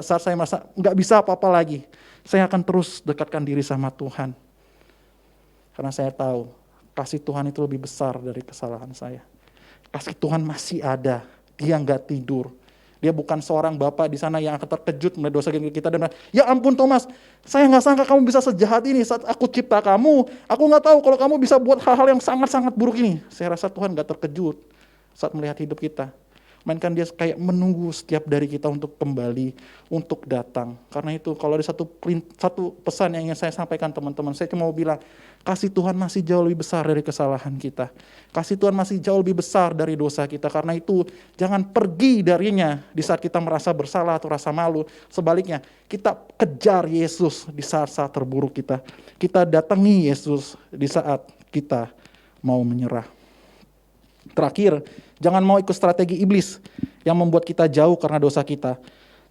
saat saya merasa gak bisa apa-apa lagi, saya akan terus dekatkan diri sama Tuhan. Karena saya tahu, kasih Tuhan itu lebih besar dari kesalahan saya. Kasih Tuhan masih ada, dia gak tidur. Dia bukan seorang bapak di sana yang akan terkejut melihat dosa kita dan ya ampun Thomas, saya gak sangka kamu bisa sejahat ini saat aku cipta kamu. Aku gak tahu kalau kamu bisa buat hal-hal yang sangat-sangat buruk ini. Saya rasa Tuhan gak terkejut saat melihat hidup kita. Mainkan dia kayak menunggu setiap dari kita untuk kembali, untuk datang. Karena itu kalau ada satu pesan yang ingin saya sampaikan teman-teman, saya cuma mau bilang, kasih Tuhan masih jauh lebih besar dari kesalahan kita. Kasih Tuhan masih jauh lebih besar dari dosa kita. Karena itu jangan pergi darinya di saat kita merasa bersalah atau rasa malu. Sebaliknya, kita kejar Yesus di saat-saat terburuk kita. Kita datangi Yesus di saat kita mau menyerah. Terakhir, jangan mau ikut strategi iblis yang membuat kita jauh karena dosa kita.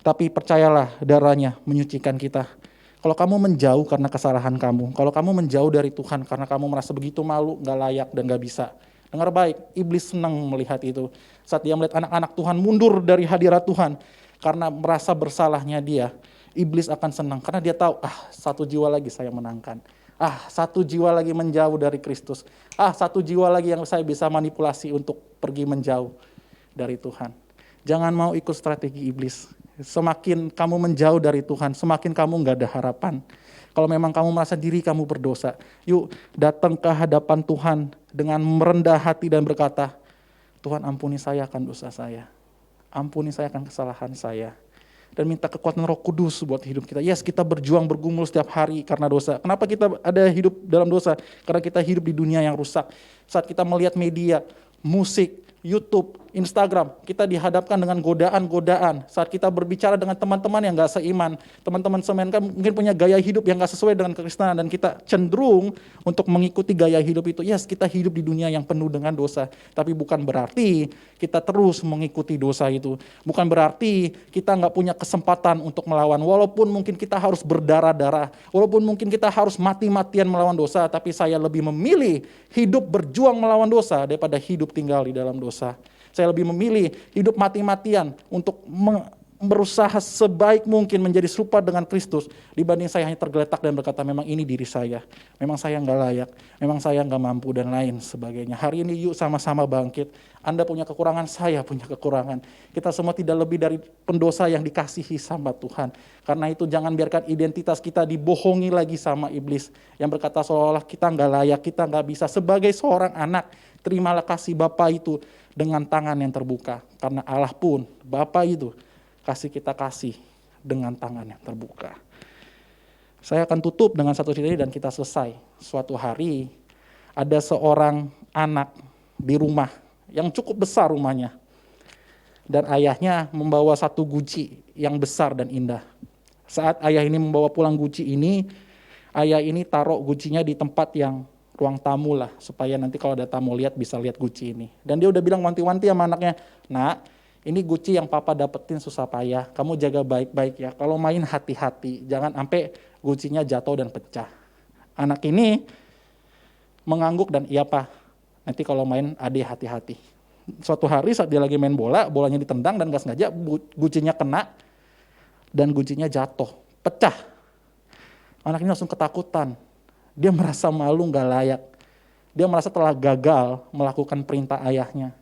Tapi percayalah, darahnya menyucikan kita. Kalau kamu menjauh karena kesalahan kamu, kalau kamu menjauh dari Tuhan karena kamu merasa begitu malu, gak layak dan gak bisa. Dengar baik, iblis senang melihat itu. Saat dia melihat anak-anak Tuhan mundur dari hadirat Tuhan karena merasa bersalahnya dia, iblis akan senang karena dia tahu, satu jiwa lagi saya menangkan. Satu jiwa lagi menjauh dari Kristus. Satu jiwa lagi yang saya bisa manipulasi untuk pergi menjauh dari Tuhan. Jangan mau ikut strategi iblis. Semakin kamu menjauh dari Tuhan, semakin kamu gak ada harapan. Kalau memang kamu merasa diri kamu berdosa, yuk datang ke hadapan Tuhan dengan merendah hati dan berkata, Tuhan ampuni saya akan dosa saya. Ampuni saya akan kesalahan saya. Dan minta kekuatan Roh Kudus buat hidup kita. Yes, kita berjuang bergumul setiap hari karena dosa. Kenapa kita ada hidup dalam dosa? Karena kita hidup di dunia yang rusak. Saat kita melihat media, musik, YouTube, Instagram, kita dihadapkan dengan godaan-godaan. Saat kita berbicara dengan teman-teman yang gak seiman, teman-teman semen kan mungkin punya gaya hidup yang gak sesuai dengan kekristenan, dan kita cenderung untuk mengikuti gaya hidup itu. Yes, kita hidup di dunia yang penuh dengan dosa, tapi bukan berarti kita terus mengikuti dosa itu. Bukan berarti kita gak punya kesempatan untuk melawan, walaupun mungkin kita harus berdarah-darah, walaupun mungkin kita harus mati-matian melawan dosa, tapi saya lebih memilih hidup berjuang melawan dosa daripada hidup tinggal di dalam dosa. Saya lebih memilih hidup mati-matian untuk berusaha sebaik mungkin menjadi serupa dengan Kristus dibanding saya hanya tergeletak dan berkata memang ini diri saya, memang saya nggak layak, memang saya nggak mampu dan lain sebagainya. Hari ini yuk sama-sama bangkit. Anda punya kekurangan, saya punya kekurangan. Kita semua tidak lebih dari pendosa yang dikasihi sama Tuhan. Karena itu jangan biarkan identitas kita dibohongi lagi sama iblis yang berkata seolah-olah kita nggak layak, kita nggak bisa. Sebagai seorang anak, terimalah kasih Bapa itu dengan tangan yang terbuka. Karena Allah pun, Bapa itu, kasih kita kasih dengan tangan yang terbuka. Saya akan tutup dengan satu cerita dan kita selesai. Suatu hari, ada seorang anak di rumah, yang cukup besar rumahnya. Dan ayahnya membawa satu guci yang besar dan indah. Saat ayah ini membawa pulang guci ini, ayah ini taruh gucinya di tempat yang ruang tamu lah, supaya nanti kalau ada tamu lihat bisa lihat guci ini. Dan dia udah bilang wanti-wanti sama anaknya, nak, ini guci yang papa dapetin susah payah, kamu jaga baik-baik ya, kalau main hati-hati, jangan sampai gucinya jatuh dan pecah. Anak ini mengangguk dan iya pak, nanti kalau main adik hati-hati. Suatu hari saat dia lagi main bola, bolanya ditendang dan gak sengaja gucinya kena, dan gucinya jatuh, pecah. Anak ini langsung ketakutan. Dia merasa malu, gak layak. Dia merasa telah gagal melakukan perintah ayahnya.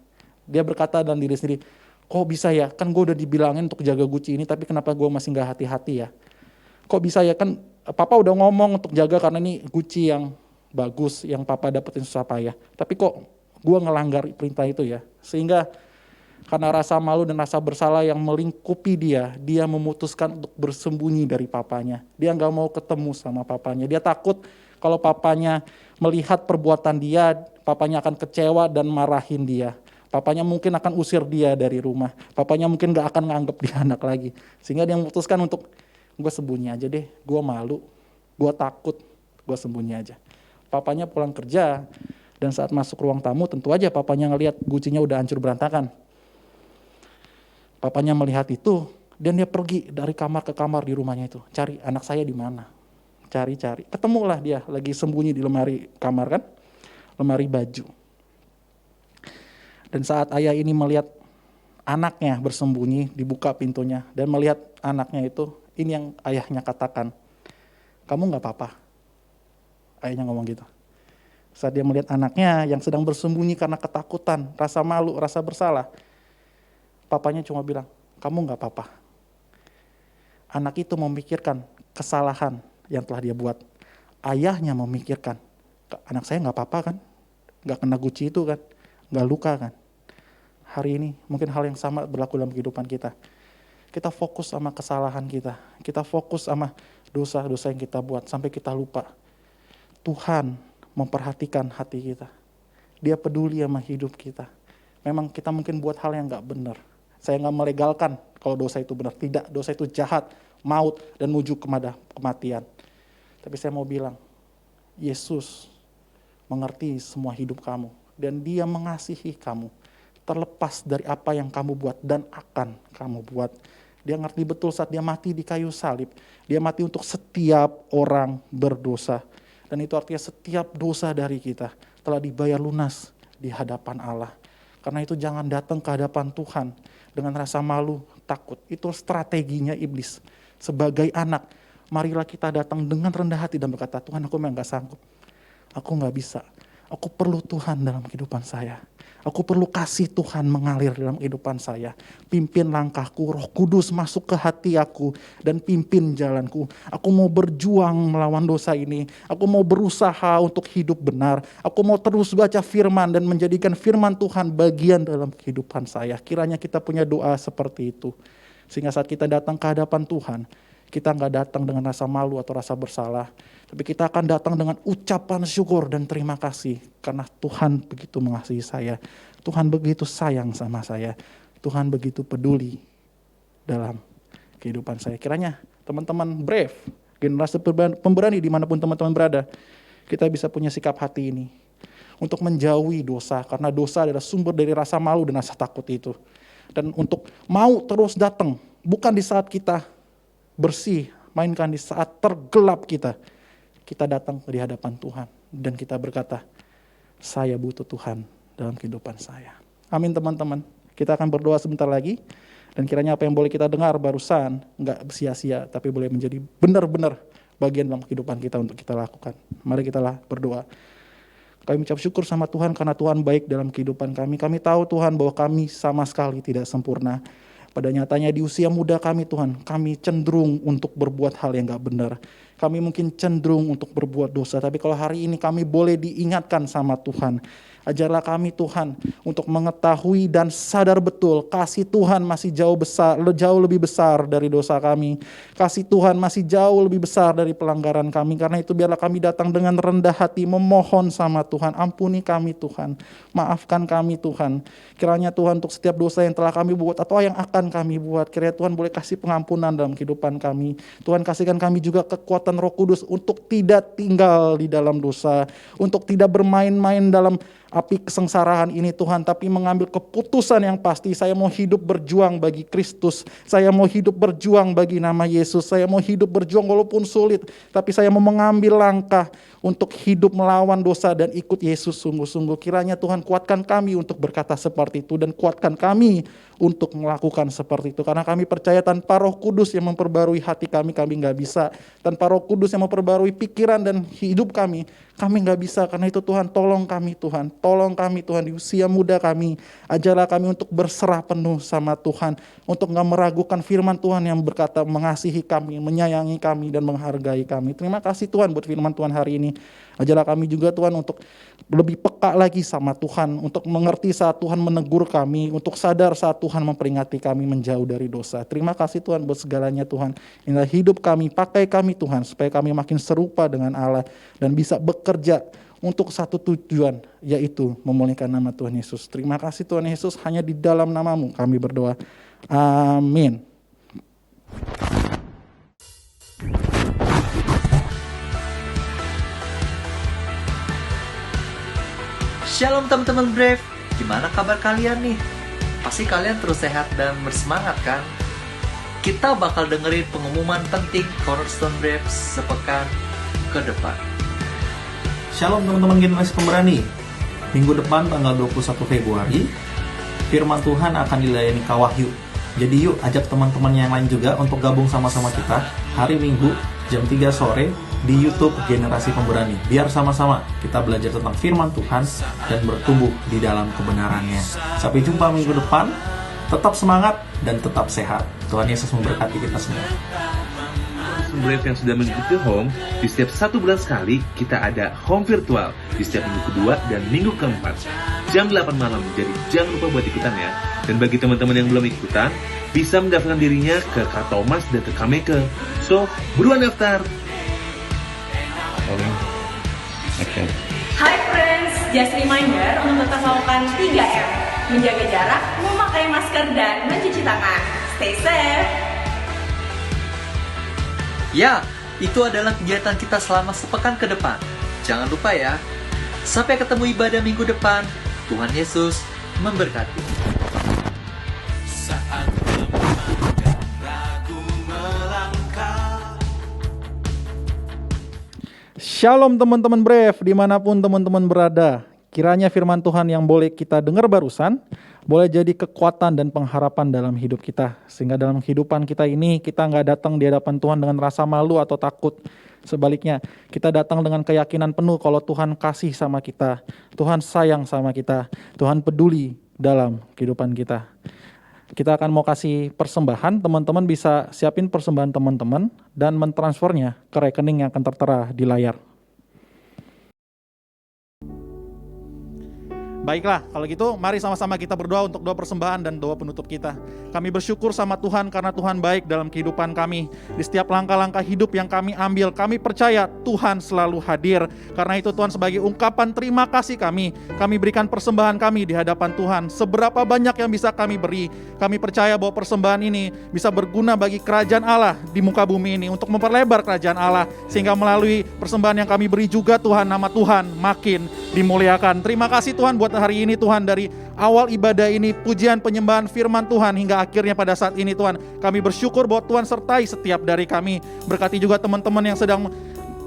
Dia berkata dalam diri sendiri, kok bisa ya? Kan gue udah dibilangin untuk jaga guci ini, tapi kenapa gue masih gak hati-hati ya? Kok bisa ya? Kan papa udah ngomong untuk jaga karena ini guci yang bagus, yang papa dapetin susah payah. Tapi kok gue ngelanggar perintah itu ya? Sehingga karena rasa malu dan rasa bersalah yang melingkupi dia memutuskan untuk bersembunyi dari papanya. Dia gak mau ketemu sama papanya. Dia takut kalau papanya melihat perbuatan dia, papanya akan kecewa dan marahin dia. Papanya mungkin akan usir dia dari rumah. Papanya mungkin gak akan nganggep dia anak lagi. Sehingga dia memutuskan untuk, gue sembunyi aja deh, gue malu, gue takut, gue sembunyi aja. Papanya pulang kerja, dan saat masuk ruang tamu tentu aja papanya ngelihat gucinya udah hancur berantakan. Papanya melihat itu, dan dia pergi dari kamar ke kamar di rumahnya itu. Cari anak saya di mana. Cari-cari. Ketemulah dia lagi sembunyi di lemari kamar kan. Lemari baju. Dan saat ayah ini melihat anaknya bersembunyi, dibuka pintunya. Dan melihat anaknya itu, ini yang ayahnya katakan. Kamu gak apa-apa? Ayahnya ngomong gitu. Saat dia melihat anaknya yang sedang bersembunyi karena ketakutan, rasa malu, rasa bersalah. Papanya cuma bilang, kamu gak apa-apa. Anak itu memikirkan kesalahan yang telah dia buat. Ayahnya memikirkan, anak saya gak apa-apa kan? Gak kena guci itu kan? Gak luka kan? Hari ini mungkin hal yang sama berlaku dalam kehidupan kita. Kita fokus sama kesalahan kita. Kita fokus sama dosa-dosa yang kita buat sampai kita lupa. Tuhan memperhatikan hati kita. Dia peduli sama hidup kita. Memang kita mungkin buat hal yang gak benar. Saya gak melegalkan kalau dosa itu benar. Tidak, dosa itu jahat, maut, dan menuju kepada kematian. Tapi saya mau bilang, Yesus mengerti semua hidup kamu. Dan dia mengasihi kamu. Terlepas dari apa yang kamu buat dan akan kamu buat. Dia ngerti betul saat dia mati di kayu salib. Dia mati untuk setiap orang berdosa. Dan itu artinya setiap dosa dari kita telah dibayar lunas di hadapan Allah. Karena itu jangan datang ke hadapan Tuhan dengan rasa malu, takut. Itu strateginya iblis. Sebagai anak, marilah kita datang dengan rendah hati dan berkata, Tuhan aku memang gak sanggup. Aku gak bisa. Aku perlu Tuhan dalam kehidupan saya. Aku perlu kasih Tuhan mengalir dalam kehidupan saya. Pimpin langkahku, Roh Kudus masuk ke hati aku dan pimpin jalanku. Aku mau berjuang melawan dosa ini. Aku mau berusaha untuk hidup benar. Aku mau terus baca firman dan menjadikan firman Tuhan bagian dalam kehidupan saya. Kiranya kita punya doa seperti itu. Sehingga saat kita datang ke hadapan Tuhan, Kita nggak datang dengan rasa malu atau rasa bersalah, tapi kita akan datang dengan ucapan syukur dan terima kasih. Karena Tuhan begitu mengasihi saya, Tuhan begitu sayang sama saya, Tuhan begitu peduli dalam kehidupan saya. Kiranya teman-teman Brave, generasi pemberani dimanapun teman-teman berada, kita bisa punya sikap hati ini untuk menjauhi dosa, karena dosa adalah sumber dari rasa malu dan rasa takut itu. Dan untuk mau terus datang, bukan di saat kita bersih, mainkan di saat tergelap kita datang di hadapan Tuhan dan kita berkata, saya butuh Tuhan dalam kehidupan saya. Amin teman-teman. Kita akan berdoa sebentar lagi, dan kiranya apa yang boleh kita dengar barusan nggak sia-sia, tapi boleh menjadi benar-benar bagian dalam kehidupan kita untuk kita lakukan. Mari kita berdoa. Kami mengucap syukur sama Tuhan karena Tuhan baik dalam kehidupan kami. Kami tahu Tuhan bahwa kami sama sekali tidak sempurna. Pada nyatanya di usia muda kami Tuhan, kami cenderung untuk berbuat hal yang gak benar. Kami mungkin cenderung untuk berbuat dosa, tapi kalau hari ini kami boleh diingatkan sama Tuhan. Ajarlah kami Tuhan untuk mengetahui dan sadar betul kasih Tuhan masih jauh lebih besar dari dosa kami. Kasih Tuhan masih jauh lebih besar dari pelanggaran kami. Karena itu biarlah kami datang dengan rendah hati memohon sama Tuhan. Ampuni kami Tuhan, maafkan kami Tuhan. Kiranya Tuhan untuk setiap dosa yang telah kami buat atau yang akan kami buat, kiranya Tuhan boleh kasih pengampunan dalam kehidupan kami. Tuhan kasihkan kami juga kekuatan Roh Kudus untuk tidak tinggal di dalam dosa, untuk tidak bermain-main dalam api kesengsaraan ini Tuhan, tapi mengambil keputusan yang pasti. Saya mau hidup berjuang bagi Kristus, saya mau hidup berjuang bagi nama Yesus, saya mau hidup berjuang walaupun sulit, tapi saya mau mengambil langkah untuk hidup melawan dosa dan ikut Yesus sungguh-sungguh. Kiranya Tuhan kuatkan kami untuk berkata seperti itu, dan kuatkan kami untuk melakukan seperti itu. Karena kami percaya tanpa Roh Kudus yang memperbarui hati kami nggak bisa. Tanpa Roh Kudus yang memperbarui pikiran dan hidup kami nggak bisa. Karena itu Tuhan, tolong kami Tuhan. Tolong kami Tuhan di usia muda kami. Ajarlah kami untuk berserah penuh sama Tuhan. Untuk nggak meragukan firman Tuhan yang berkata mengasihi kami, menyayangi kami, dan menghargai kami. Terima kasih Tuhan buat firman Tuhan hari ini. Ajarlah kami juga Tuhan untuk lebih peka lagi sama Tuhan. Untuk mengerti saat Tuhan menegur kami. Untuk sadar saat Tuhan memperingati kami menjauh dari dosa. Terima kasih Tuhan buat segalanya Tuhan. Inilah hidup kami, pakai kami Tuhan. Supaya kami makin serupa dengan Allah. Dan bisa bekerja untuk satu tujuan, yaitu memulihkan nama Tuhan Yesus. Terima kasih Tuhan Yesus, hanya di dalam nama-Mu kami berdoa. Amin. Shalom teman-teman Brave, gimana kabar kalian nih? Pasti kalian terus sehat dan bersemangat kan? Kita bakal dengerin pengumuman penting Cornerstone Brave sepekan ke depan. Shalom teman-teman generasi pemberani. Minggu depan tanggal 21 Februari, firman Tuhan akan dilayani Kak Wahyu. Jadi yuk ajak teman-teman yang lain juga untuk gabung sama-sama kita hari Minggu jam 3 sore di YouTube Generasi Pemberani. Biar sama-sama kita belajar tentang firman Tuhan dan bertumbuh di dalam kebenarannya. Sampai jumpa minggu depan. Tetap semangat dan tetap sehat. Tuhan Yesus memberkati kita semua. Brave yang sudah mengikuti home, di setiap 1 bulan sekali kita ada home virtual di setiap minggu kedua dan minggu keempat jam 8 malam. Jadi jangan lupa buat ikutan ya. Dan bagi teman-teman yang belum ikutan, bisa mendaftarkan dirinya ke Kak Thomas dan ke Kameke. So, buruan daftar. Hi friends, just reminder untuk tetap melakukan 3M. Menjaga jarak, memakai masker, dan mencuci tangan. Stay safe. Ya, itu adalah kegiatan kita selama sepekan ke depan. Jangan lupa ya. Sampai ketemu ibadah minggu depan. Tuhan Yesus memberkati. Shalom teman-teman Brave, dimanapun teman-teman berada. Kiranya firman Tuhan yang boleh kita dengar barusan, boleh jadi kekuatan dan pengharapan dalam hidup kita. Sehingga dalam kehidupan kita ini, kita nggak datang di hadapan Tuhan dengan rasa malu atau takut. Sebaliknya, kita datang dengan keyakinan penuh kalau Tuhan kasih sama kita. Tuhan sayang sama kita. Tuhan peduli dalam kehidupan kita. Kita akan mau kasih persembahan, teman-teman bisa siapin persembahan teman-teman dan mentransfernya ke rekening yang akan tertera di layar. Baiklah, kalau gitu mari sama-sama kita berdoa untuk doa persembahan dan doa penutup kita. Kami bersyukur sama Tuhan karena Tuhan baik dalam kehidupan kami. Di setiap langkah-langkah hidup yang kami ambil, kami percaya Tuhan selalu hadir. Karena itu Tuhan, sebagai ungkapan terima kasih kami berikan persembahan kami di hadapan Tuhan. Seberapa banyak yang bisa kami beri, kami percaya bahwa persembahan ini bisa berguna bagi kerajaan Allah di muka bumi ini, untuk memperlebar kerajaan Allah, sehingga melalui persembahan yang kami beri juga Tuhan, nama Tuhan makin dimuliakan. Terima kasih Tuhan buat hari ini Tuhan, dari awal ibadah ini, pujian penyembahan firman Tuhan hingga akhirnya pada saat ini Tuhan, kami bersyukur bahwa Tuhan sertai setiap dari kami. Berkati juga teman-teman yang sedang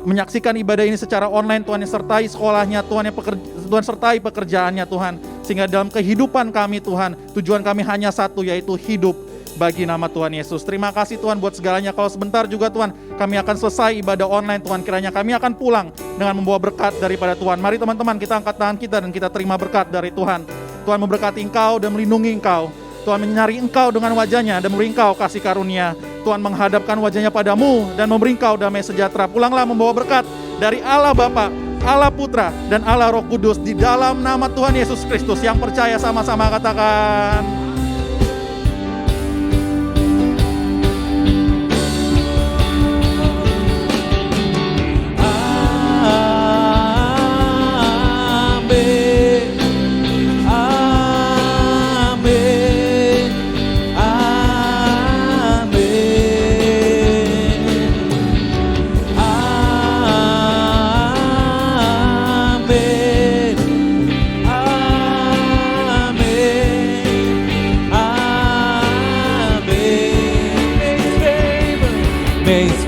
menyaksikan ibadah ini secara online Tuhan, yang sertai sekolahnya Tuhan, yang Tuhan sertai pekerjaannya Tuhan, sehingga dalam kehidupan kami Tuhan, tujuan kami hanya satu, yaitu hidup bagi nama Tuhan Yesus. Terima kasih Tuhan buat segalanya. Kalau sebentar juga Tuhan, kami akan selesai ibadah online Tuhan, kiranya kami akan pulang dengan membawa berkat daripada Tuhan. Mari teman-teman, kita angkat tangan kita dan kita terima berkat dari Tuhan. Tuhan memberkati engkau dan melindungi engkau. Tuhan menyinari engkau dengan wajahnya dan memberi engkau kasih karunia. Tuhan menghadapkan wajahnya padamu dan memberi engkau damai sejahtera. Pulanglah membawa berkat dari Allah Bapa, Allah Putra, dan Allah Roh Kudus, di dalam nama Tuhan Yesus Kristus. Yang percaya sama-sama katakan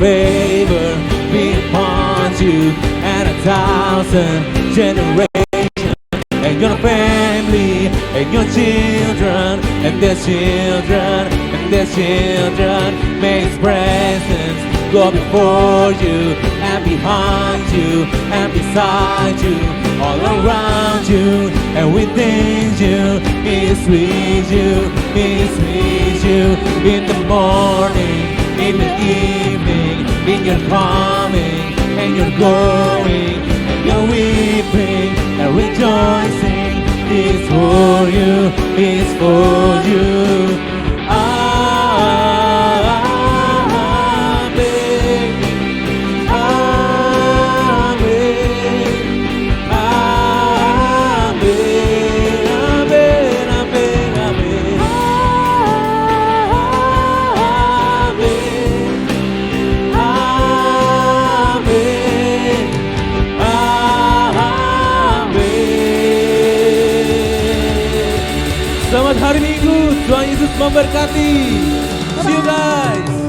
favor be upon you and 1,000 generations, and your family, and your children, and their children, and their children. May His presence go before you, and behind you, and beside you, all around you, and within you. He is with you, He is with you in the morning, in the evening, in your coming and your going, and your weeping and rejoicing. It's for you, it's for you. Selamat hari Minggu, Tuhan Yesus memberkati. See you guys.